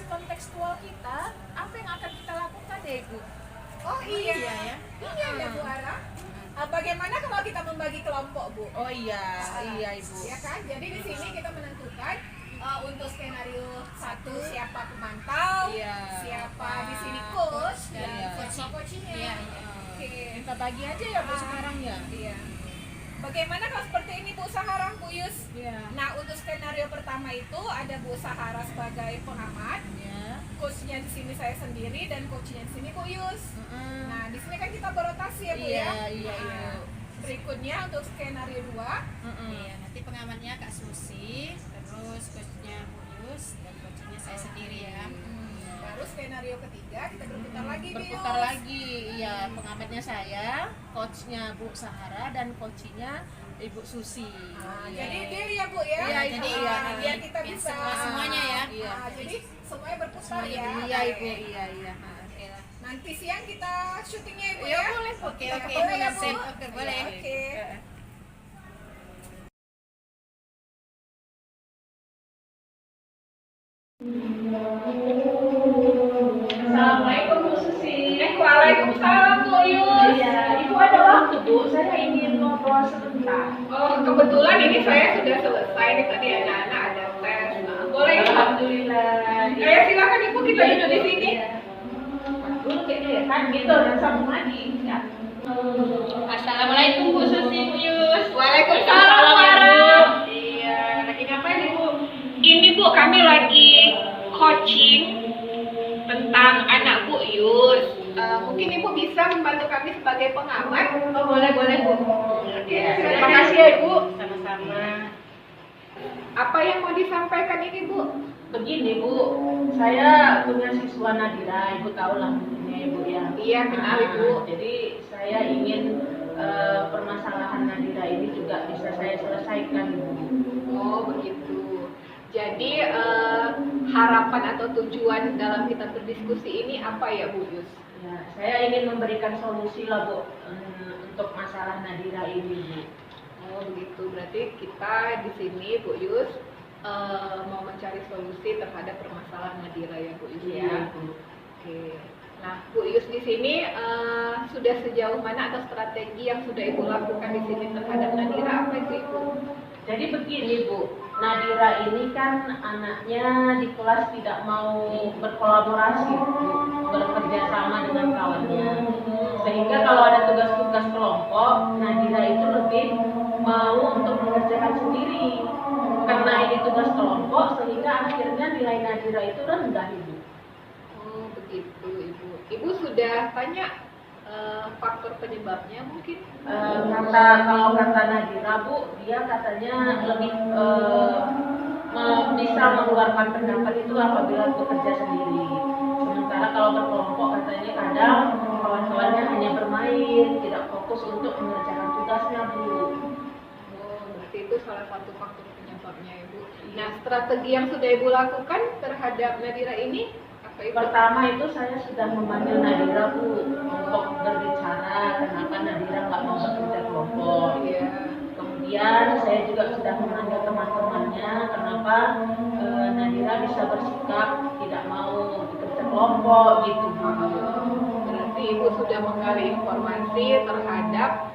edukasi kontekstual kita, apa yang akan kita lakukan ya Ibu? Oh iya, Iya ya. iya ya Bu Ara. Bagaimana kalau kita membagi kelompok Bu? Oh iya, iya Ibu. Ya kan, jadi di sini kita menentukan untuk skenario 1 siapa pemantau, Iya. siapa di sini coach dan Iya. coachnya. Iya, Oke. Kita bagi aja ya Bu sekarang ya. Iya. Bagaimana kalau seperti ini Bu Sahara, Bu Yus? Iya. Nah, untuk skenario pertama itu ada Bu Sahara sebagai pengamat, Ya. coachnya di sini saya sendiri dan coachnya di sini Bu Yus. Nah, di sini kan kita berotasi ya Bu Iya, ya. iya, Nah, iya. berikutnya untuk skenario 2 Iya, nanti pengamatnya Kak Susi, terus coachnya Bu Yus, dan coachnya saya sendiri ya. baru skenario ketiga kita berputar lagi Bu Berputar Yus. lagi, iya, pengamatnya saya, coachnya Bu Sahara dan coachnya Ibu Susi. Nah, Iya. jadi deal ya Bu ya. Iya, jadi iya. biar kita bisa semuanya ya. Iya. jadi semuanya berputar Semuanya ya. Iya Baik. Ibu, iya iya. Oke lah. Nanti siang kita syutingnya Ibu Iya, ya. boleh, Bu. Oke, Kita oke. ketemu ya Bu. Sip, oke, boleh. Oke. Assalamualaikum Bu Susi. Waalaikumsalam Bu Yus. Iya, Ibu ada waktu Bu, saya ingin ngobrol sebentar. Oh, kebetulan ini saya sudah selesai nih tadi anak-anak ada tes. Nah, boleh Ibu? Alhamdulillah. Silakan Ibu kita duduk di sini. Iya. Dulu kayaknya ya kan gitu dan sambung lagi. Ya. Assalamualaikum Bu Susi, Bu Yus. Waalaikumsalam Warah. Iya, lagi ngapain Ibu? Ini Bu, kami lagi coaching tentang anak Bu Yus. Mungkin Ibu bisa membantu kami sebagai pengamat. Oh boleh boleh Bu. Oke, Terima kasih ya Ibu. Sama-sama. Apa yang mau disampaikan ini Bu? Begini Bu, saya punya siswa Nadira, Ibu tahu lah mungkin ya Ibu ya. Iya, kenal Ibu. Jadi saya ingin permasalahan Nadira ini juga bisa saya selesaikan Bu. Oh begitu. Jadi harapan atau tujuan dalam kita berdiskusi ini apa ya Bu Yus? Ya, saya ingin memberikan solusi lah Bu untuk masalah Nadira ini Bu. Oh begitu. Berarti kita di sini Bu Yus mau mencari solusi terhadap permasalahan Nadira ya Bu Yus. Iya Bu. Oke. Nah Bu Yus di sini sudah sejauh mana atau strategi yang sudah Ibu lakukan di sini terhadap Nadira apa itu Ibu? Jadi begini Bu, Nadira ini kan anaknya di kelas tidak mau berkolaborasi Bu, bekerja sama dengan kawannya. Sehingga kalau ada tugas-tugas kelompok, Nadira itu lebih mau untuk mengerjakan sendiri. Karena ini tugas kelompok, sehingga akhirnya nilai Nadira itu rendah Ibu. Oh begitu Ibu. Ibu sudah tanya faktor penyebabnya mungkin? Kalau kata Nadira Bu, dia katanya lebih bisa mengeluarkan pendapat itu apabila bekerja sendiri. Sementara kalau berkelompok katanya kadang kawan-kawannya hanya bermain, tidak fokus untuk mengerjakan tugasnya Bu. Oh, berarti itu salah satu faktor penyebabnya Ibu. Nah, strategi yang sudah Ibu lakukan terhadap Nadira ini apa Ibu? Pertama itu saya sudah memanggil Nadira Bu untuk berbicara kenapa Nadira nggak mau bekerja kelompok. Iya. Kemudian saya juga sudah memanggil teman-temannya kenapa Nadira bisa bersikap tidak mau bekerja kelompok gitu Bu. Berarti Ibu sudah menggali informasi terhadap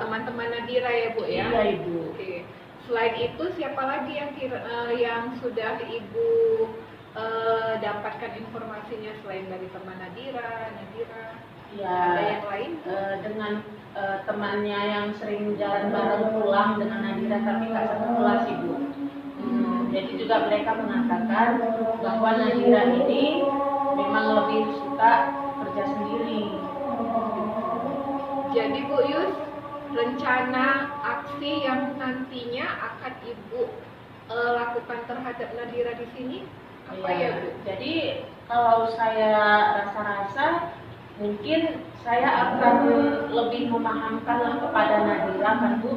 teman-teman Nadira ya Bu ya? Iya Ibu. Oke. Selain itu siapa lagi yang sudah Ibu dapatkan informasinya selain dari teman Nadira? Ya, Ada yang lain? dengan temannya yang sering jalan bareng pulang dengan Nadira tapi nggak satu kelas Ibu. Jadi juga mereka mengatakan bahwa Nadira ini memang lebih suka kerja sendiri. Jadi Bu Yus, rencana aksi yang nantinya akan Ibu lakukan terhadap Nadira di sini apa ya Bu? Jadi kalau saya rasa-rasa mungkin saya akan lebih memahamkanlah kepada Nadira kan Bu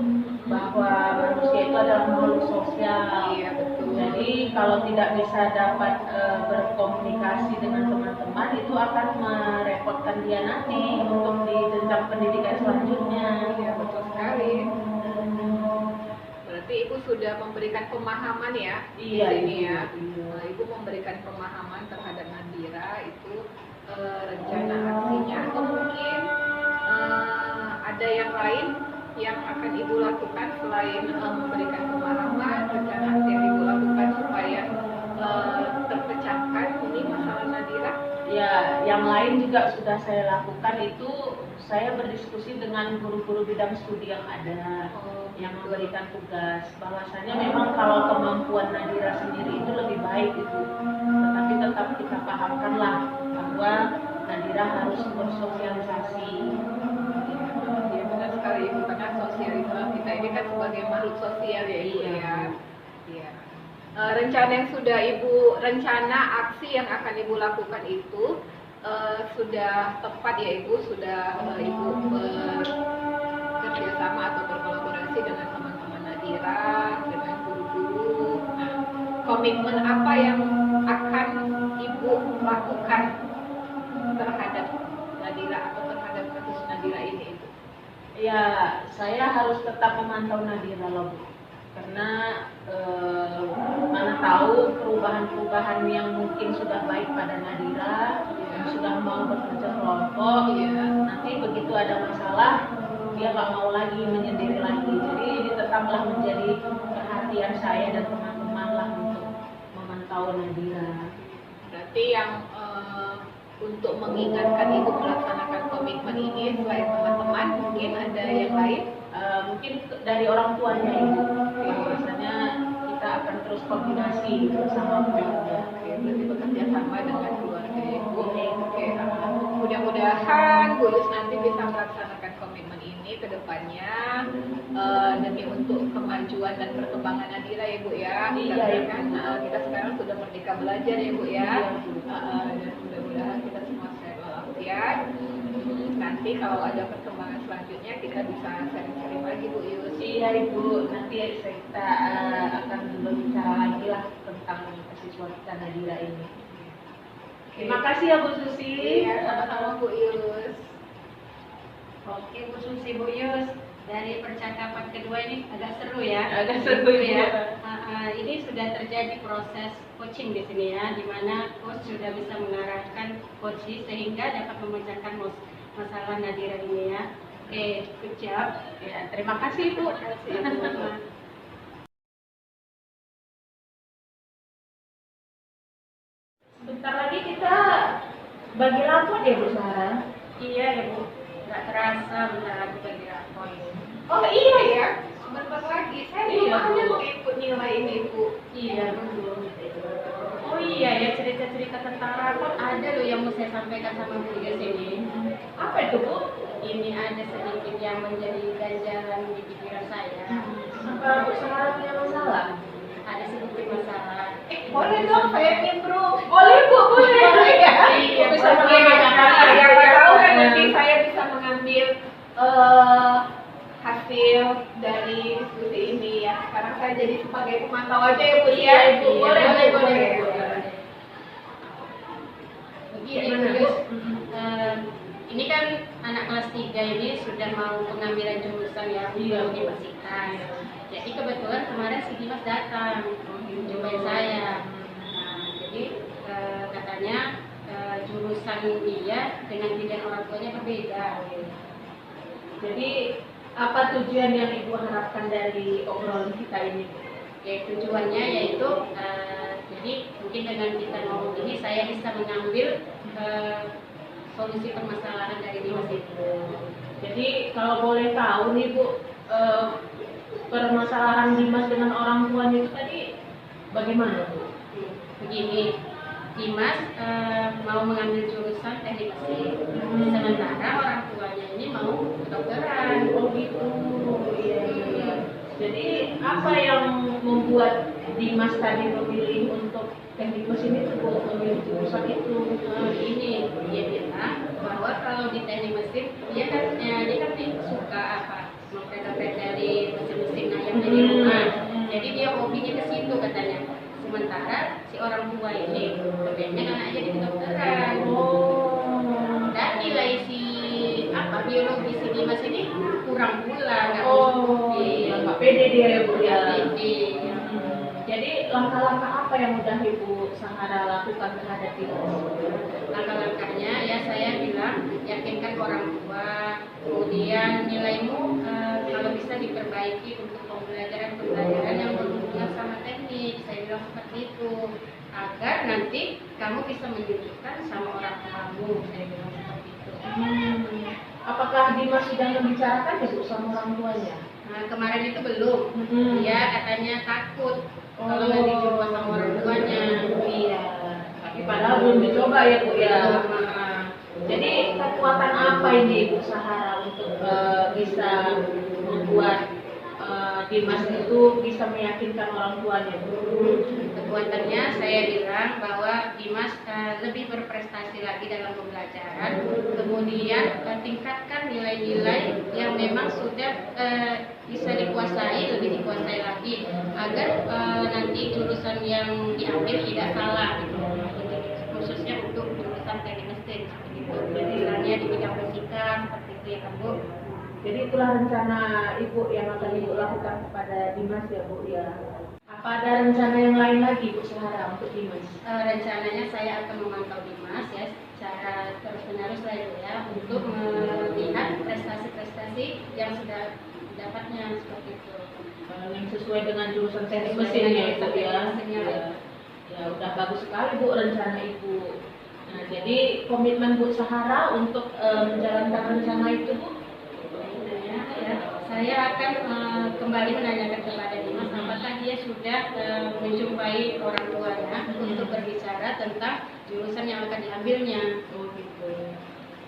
bahwa manusia itu adalah makhluk sosial. Iya betul. Jadi kalau tidak bisa dapat berkomunikasi dengan teman-teman itu akan merepotkan dia nanti untuk di jenjang pendidikan selanjutnya. Iya betul sekali. Berarti berarti Ibu sudah memberikan pemahaman ya di Iya, sini Ibu. ya. Iya. Ibu memberikan pemahaman terhadap Nadira itu rencana aksinya, atau mungkin ada yang lain yang akan Ibu lakukan selain memberikan pemahaman, rencana aksi yang Ibu lakukan supaya terpecahkan ini masalah Nadira. Ya, yang lain juga sudah saya lakukan itu saya berdiskusi dengan guru-guru bidang studi yang ada yang memberikan tugas bahwasanya memang kalau kemampuan Nadira sendiri itu lebih baik itu, tetapi tetap kita pahamkanlah bahwa Nadira harus bersosialisasi. Ya benar sekali Ibu, karena sosialisasi kita ini kan sebagai makhluk sosial ya Ibu ya. Iya. Rencana yang sudah Ibu, rencana aksi yang akan Ibu lakukan itu sudah tepat ya Ibu, sudah Ibu bekerjasama atau berkolaborasi dengan teman-teman Nadira, dengan guru-guru. Nah, komitmen apa yang akan Ibu lakukan terhadap Nadira atau terhadap kasus Nadira ini Ibu? Ya, saya harus tetap memantau Nadira loh, Bu. Karena mana tahu perubahan-perubahan yang mungkin sudah baik pada Nadira, yang sudah mau bekerja kelompok, nanti begitu ada masalah dia nggak mau lagi menyendiri lagi. Jadi ini tetaplah menjadi perhatian saya dan teman-teman lah untuk memantau Nadira. Berarti yang untuk mengingatkan Ibu melaksanakan komitmen ini selain teman-teman, mungkin ada yang lain? Mungkin dari orang tuanya Ibu. Biasanya kita akan terus koordinasi bersama keluarga. Oke, berarti bekerja sama dengan keluarga Ibu. Oke, mudah-mudahan Bu Yus nanti bisa melaksanakan komitmen ini ke depannya demi untuk kemajuan dan perkembangan Nadira ya Bu ya. Iya, Karena Ibu. kan kita sekarang sudah merdeka belajar ya Bu ya. Iya, Bu. Dan mudah-mudahan kita semua sehat walafiat. Nanti kalau ada perkembangan selanjutnya kita bisa sharing-sharing lagi Bu Yus. Iya Ibu, nanti kita akan berbicara lagi lah tentang siswa kita Nadira ini. Terima kasih ya Bu Susi. Iya, sama-sama Bu Yus. Oke Bu Susi, Bu Yus, dari percakapan kedua ini agak seru ya. Agak seru ya. ya. Ini sudah terjadi proses coaching di sini ya, di mana coach sudah bisa mengarahkan coachee sehingga dapat memecahkan masalah Nadira ini ya. Oke, good job. Ya, terima kasih Bu. Terima kasih Bu. Bentar lagi kita bagi rapot ya Bu Sarah. Iya ya Bu, nggak terasa bentar lagi bagi rapor. Oh iya ya, sebentar lagi. Saya Iya, hanya Bu. mau ikut nilai ini Bu. Iya betul. Oh iya ya, cerita-cerita tentang rapor ada loh yang mau saya sampaikan sama Bu Yus ini. Apa itu Bu? Ini ada sedikit yang menjadi ganjalan di pikiran saya. Apa Bu Sarah punya masalah? Ada sedikit masalah. Boleh dong saya improve. Boleh Bu, boleh. Iya, Bisa boleh. mengamalkan. Siapa tahu kan nanti saya bisa mengambil hasil dari diskusi ini ya. Sekarang saya jadi sebagai pemantau aja ya Bu ya. Iya, Boleh. boleh. Begini Bu Gimana? Yus, ini kan anak kelas 3 ini sudah mau pengambilan jurusan ya di Iya. universitas. Jadi kebetulan kemarin si Dimas datang jumpai saya. Nah, jadi katanya jurusan dia dengan pilihan orang tuanya berbeda. Jadi apa tujuan yang Ibu harapkan dari obrolan kita ini? Ya, tujuannya yaitu jadi mungkin dengan kita ngomong ini saya bisa mengambil solusi permasalahan dari Dimas itu. Jadi kalau boleh tahu nih Bu, permasalahan Dimas dengan orang tuanya itu tadi bagaimana Bu? Begini, Dimas mau mengambil jurusan teknik mesin, sementara orang tuanya ini mau kedokteran. Oh gitu, iya. Jadi apa yang membuat Dimas tadi memilih untuk teknik mesin itu Bu, memilih jurusan itu? Ini dia bilang bahwa kalau di teknik mesin dia kan suka apa mempelajari dari mesin-mesin ayam dari rumah. Jadi dia hobinya ke situ katanya. Sementara si orang tua ini kepengen anaknya jadi kedokteran. Dan nilai si biologi si Dimas ini kurang pula, nggak Oh, mencukupi. ya nggak pede dia ya Bu ya. Jadi, Jadi langkah-langkah apa yang udah Ibu Sahara lakukan terhadap Dimas? langkah-langkahnya ya saya bilang yakinkan orang tua, kemudian nilaimu kalau bisa diperbaiki untuk pembelajaran yang berhubungan sama teknik, saya bilang seperti itu, agar nanti kamu bisa menunjukkan sama orang tuamu, saya bilang seperti itu. Apakah Dimas sudah membicarakan ya Bu sama orang tuanya? Nah, kemarin itu belum, dia katanya takut kalau Oh. nanti coba sama orang tuanya. Iya. Tapi padahal belum dicoba ya Bu ya. Jadi kekuatan apa ini Ibu Sahara untuk bisa membuat Dimas itu bisa meyakinkan orang tuanya Bu? Kekuatannya saya bilang bahwa Dimas lebih berprestasi lagi dalam pembelajaran, kemudian tingkatkan nilai-nilai yang memang sudah bisa dikuasai, lebih dikuasai lagi, agar nanti jurusan yang diambil tidak salah gitu. Khususnya untuk jurusan teknik mesin seperti itu. Jadi misalnya di bidang fisika seperti itu ya kan Bu. Jadi itulah rencana Ibu yang akan Ibu lakukan kepada Dimas ya Bu ya. Apa ada rencana yang lain lagi Bu Sahara untuk Dimas? Rencananya saya akan memantau Dimas ya secara terus-menerus lah itu ya, untuk melihat prestasi-prestasi yang sudah didapatnya seperti itu. Yang sesuai dengan jurusan teknik Sesuai mesin dengan ya jurusan Ibu ya. teknik mesinnya. Ya. Ya udah bagus sekali Bu rencana Ibu. Nah jadi komitmen Bu Sahara untuk menjalankan rencana itu Bu? Ya, saya akan kembali menanyakan kepada Dimas apakah dia sudah menjumpai orang tuanya untuk berbicara tentang jurusan yang akan diambilnya. Oh gitu.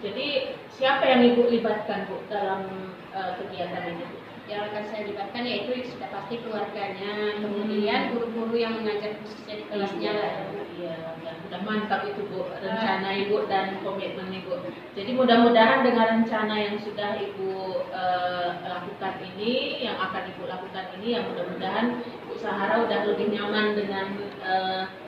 Jadi siapa yang Ibu libatkan Bu dalam kegiatan ini Bu? Yang akan saya libatkan yaitu sudah pasti keluarganya, kemudian guru-guru yang mengajar khususnya di kelasnya lah. Iya, ya, udah mantap itu Bu, rencana Ibu dan komitmen Ibu. Jadi mudah-mudahan dengan rencana yang sudah Ibu lakukan ini, yang akan Ibu lakukan ini, yang mudah-mudahan Bu Sahara udah lebih nyaman dengan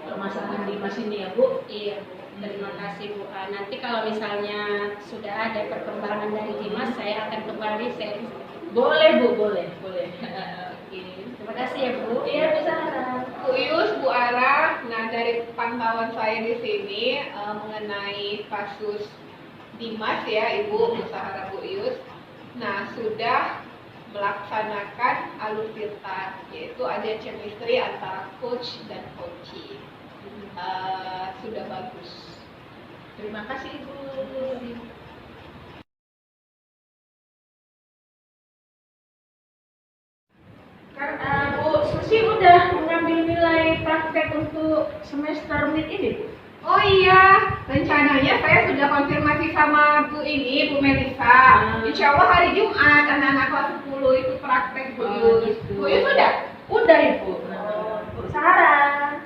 permasalahan Dimas ini ya Bu. Iya, Bu. Terima kasih Bu. Nanti kalau misalnya sudah ada perkembangan dari Dimas, saya akan kembali sharing. Boleh Bu, boleh. Oke. Terima kasih ya Bu. Iya Bu Sahara. Bu Yus, Bu Ara, nah dari pantauan saya di sini mengenai kasus Dimas ya Ibu, Bu Sahara, Bu Yus, nah sudah melaksanakan alutsista, yaitu ada chemistry antara coach dan coachee. Sudah bagus. Terima kasih Ibu. Bu Susi udah mengambil nilai praktek untuk semester mid ini Bu? Oh iya, rencananya saya sudah konfirmasi sama Bu Melisa. Insya Allah hari Jumat anak-anak kelas 10 itu praktek Bu Yus. Gitu. Bu Yus sudah? Udah Ibu. Bu Sarah.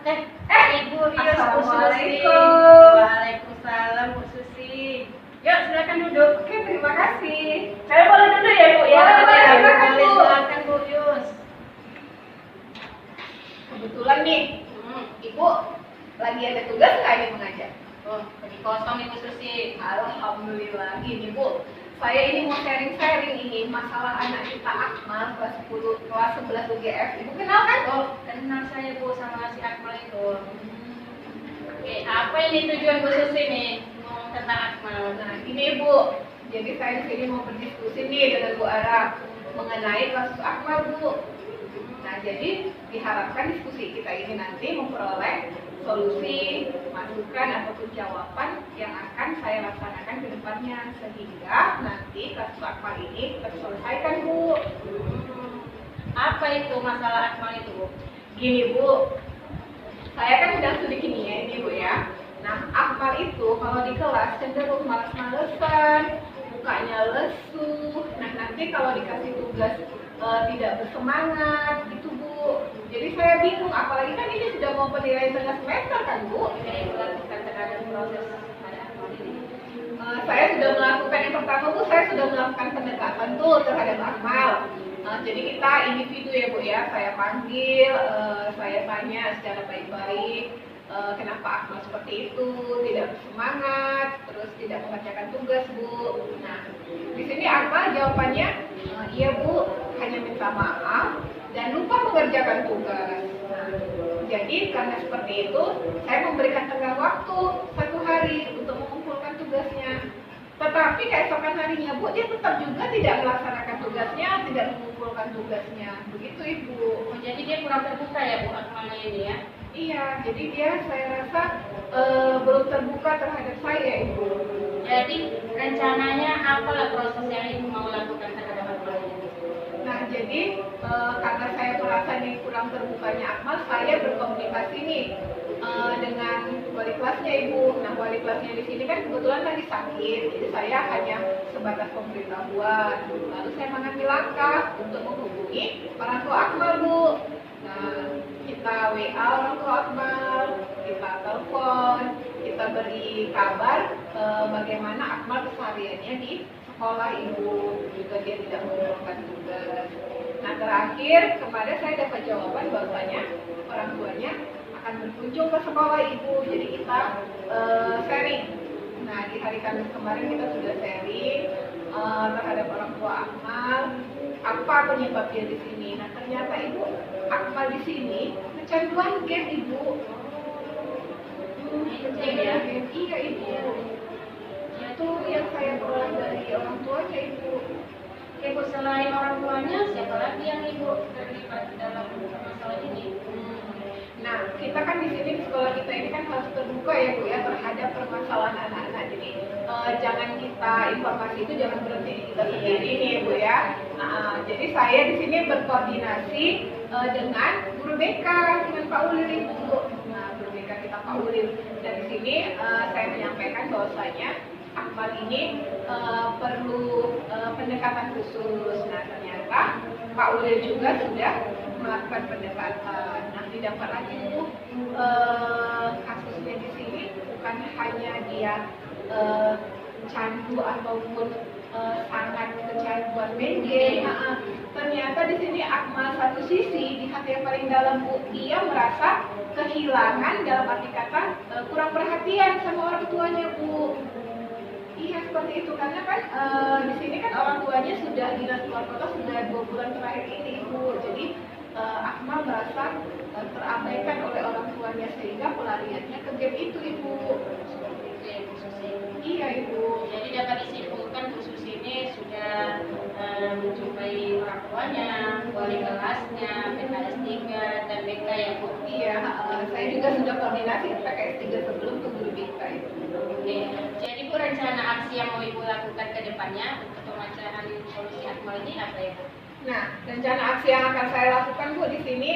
Ibu Ria, Bu Susi. Assalamualaikum. Waalaikumsalam Bu Susi. Yuk silakan duduk. Oke, terima kasih. Saya boleh duduk ya Bu ya? Boleh, silakan, Bu. Silakan Bu Yus. Kebetulan nih, Ibu lagi ada tugas nggak ini mengajar? Oh, lagi kosong Ibu Susi. Alhamdulillah, gini Bu, saya ini mau sharing-sharing ini masalah anak kita Akmal kelas 10, kelas 11 UGF. Ibu kenal kan? Oh, kenal saya Bu sama si Akmal itu. Oke, apa ini tujuan Bu Susi nih ngomong tentang Akmal? Nah, gini Bu, jadi saya di sini mau berdiskusi nih dengan Bu Ara mengenai kasus Akmal Bu. Nah, jadi diharapkan diskusi kita ini nanti memperoleh solusi, masukan ataupun jawaban yang akan saya laksanakan ke depannya sehingga nanti kasus Akmal ini terselesaikan Bu. Apa itu masalah Akmal itu Bu? Gini Bu, saya kan udah studi kimia ini Bu ya. Nah, Akmal itu kalau di kelas cenderung malas-malesan, mukanya lesu. Nah, nanti kalau dikasih tugas tidak bersemangat gitu Bu. Jadi saya bingung, apalagi kan ini sudah mau penilaian tengah semester kan Bu. Ini melakukan terhadap proses pada Akmal ini. Saya sudah melakukan yang pertama Bu, saya sudah melakukan pendekatan tuh terhadap Akmal. Jadi kita individu ya Bu ya, saya panggil, saya tanya secara baik-baik, kenapa Akmal seperti itu, tidak bersemangat, terus tidak mengerjakan tugas Bu. Nah, di sini apa jawabannya? Iya Bu, hanya minta maaf dan lupa mengerjakan tugas. Nah, jadi karena seperti itu, saya memberikan tenggang waktu 1 hari untuk mengumpulkan tugasnya. Tetapi keesokan harinya Bu, dia tetap juga tidak melaksanakan tugasnya, tidak mengumpulkan tugasnya. Begitu Ibu. Oh, jadi dia kurang terbuka ya Bu Akmalnya ini ya? Iya, jadi dia saya rasa belum terbuka terhadap saya Ibu. Jadi rencananya apalah proses yang Ibu mau lakukan terhadap Akmalnya? Nah, jadi karena saya merasa ini kurang terbukanya Akmal, saya berkomunikasi nih dengan wali kelasnya Ibu. Nah, wali kelasnya di sini kan kebetulan lagi sakit, jadi saya hanya sebatas pemberitahuan. Lalu saya mengambil langkah untuk menghubungi orang tua Akmal Bu. Nah, kita WA orang tua Akmal, kita telepon, kita beri kabar bagaimana Akmal kesehariannya di sekolah Ibu, juga dia tidak mengumpulkan tugas. Nah, terakhir kemarin saya dapat jawaban bahwasanya orang tuanya akan berkunjung ke sekolah Ibu, jadi kita sharing. Nah, di hari Kamis kemarin kita sudah sharing terhadap orang tua Akmal, apa penyebabnya di sini. Nah, ternyata Ibu, Akmal di sini kecanduan game Ibu. Game ya? Iya Ibu. Itu yang saya peroleh dari orang tuanya Ibu. Ibu selain orang tuanya, siapa lagi yang Ibu terlibat dalam masalah ini? Nah, kita kan di sini di sekolah kita ini kan harus terbuka ya Bu ya terhadap permasalahan anak-anak. Jadi jangan kita informasi itu jangan berhenti di kita sendiri nih Bu ya. Nah, jadi saya di sini berkoordinasi dengan guru BK, dengan Pak Ulil Ibu. Nah, guru BK kita Pak Ulil. Dan di sini saya menyampaikan bahwasanya Akmal ini perlu pendekatan khusus. Nah, ternyata Pak Ulil juga sudah melakukan pendekatan. Nah, didapat lagi Bu, kasusnya di sini bukan hanya dia candu ataupun sangat kecanduan main game. Ternyata di sini Akmal satu sisi di hati yang paling dalam Bu, dia merasa kehilangan dalam arti kata kurang perhatian sama orang tuanya Bu. Iya seperti itu karena kan di sini kan orang tuanya sudah dinas keluar kota sudah 2 bulan terakhir ini Bu. Jadi Akmal merasa terabaikan oleh orang tuanya sehingga pelariannya ke game itu Ibu. Itu ya Bu Susi. Iya Ibu. Jadi dapat disimpulkan Bu Susi ini sudah menjumpai orang tuanya, wali kelasnya, PKS 3 dan BK ya Bu. Iya, saya juga sudah koordinasi PKS 3 sebelum ke guru BK itu. Oke. Jadi Bu rencana aksi yang mau Ibu lakukan ke depannya untuk pemecahan solusi Akmal ini apa ya Bu? Nah, rencana aksi yang akan saya lakukan Bu di sini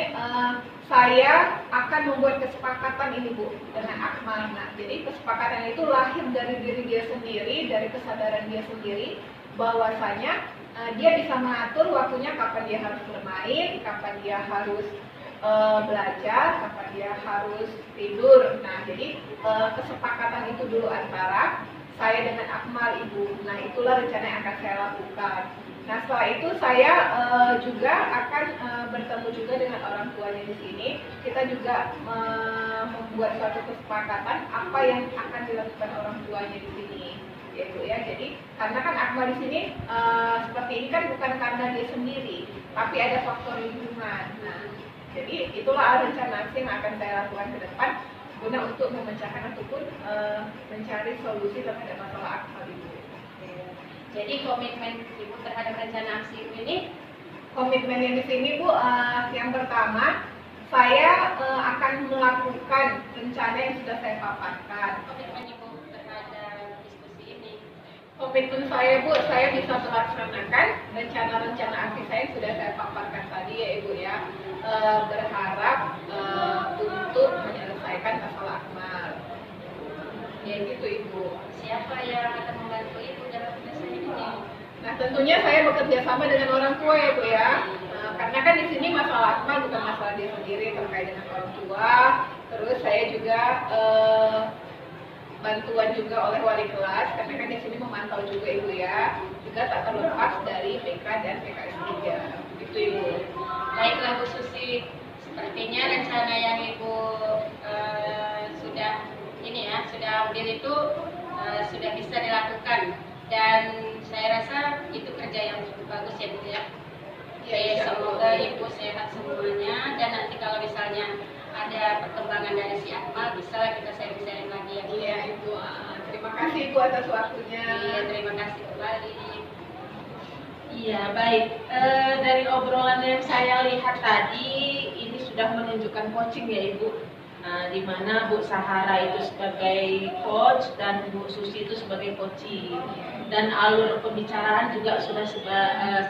saya akan membuat kesepakatan ini Bu dengan Akmal. Nah, jadi kesepakatan itu lahir dari diri dia sendiri, dari kesadaran dia sendiri bahwasanya dia bisa mengatur waktunya kapan dia harus bermain, kapan dia harus belajar, kapan dia harus tidur. Nah, jadi kesepakatan itu dulu antara saya dengan Akmal Ibu. Nah, itulah rencana yang akan saya lakukan. Nah, setelah itu saya juga akan bertemu juga dengan orang tuanya di sini. Kita juga membuat suatu kesepakatan apa yang akan dilakukan orang tuanya di sini, ya Bu ya. Jadi karena kan Akmal di sini seperti ini kan bukan karena dia sendiri, tapi ada faktor lingkungan. Nah, jadi itulah rencana aksi yang akan saya lakukan ke depan guna untuk memecahkan ataupun mencari solusi terhadap masalah Akmal itu. Jadi komitmen Ibu terhadap rencana aksi ini? Komitmen yang di sini Bu, yang pertama saya akan melakukan rencana yang sudah saya paparkan. Komitmen Ibu terhadap diskusi ini? Komitmen saya Bu, saya bisa melaksanakan rencana-rencana aksi saya yang sudah saya paparkan tadi ya Ibu ya. Berharap untuk menyelesaikan masalah Akmal. Ya gitu Ibu. Siapa yang akan membantu Ibu dalam penyelesaian ini? Nah tentunya saya bekerja sama dengan orang tua ya Bu ya. Karena kan di sini masalah Akmal bukan masalah dia sendiri terkait dengan orang tua. Terus saya juga bantuan juga oleh wali kelas karena kan di sini memantau juga Ibu ya. Juga tak terlepas dari PK dan PKS 3. Itu Ibu. Baiklah Bu Susi, sepertinya rencana yang Ibu sudah ambil itu sudah ya Bu ya. Ya, Oke, insya semoga Allah. Ibu sehat semuanya, dan nanti kalau misalnya ada perkembangan dari si Akmal bisa kita sharing-sharing lagi ya Bu. Iya Ibu, terima kasih Ibu atas waktunya. Iya, terima kasih kembali. Iya, baik. Dari obrolan yang saya lihat tadi, ini sudah menunjukkan coaching ya Ibu. Nah, di mana Bu Sahara itu sebagai coach dan Bu Susi itu sebagai coaching. Dan alur pembicaraan juga sudah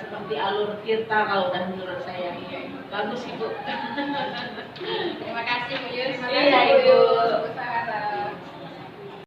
seperti alur Tirta kalau dan menurut saya. Bagus Ibu. Terima kasih Bu Yus. Terima Iya, kasih Ibu. Bu Sahara.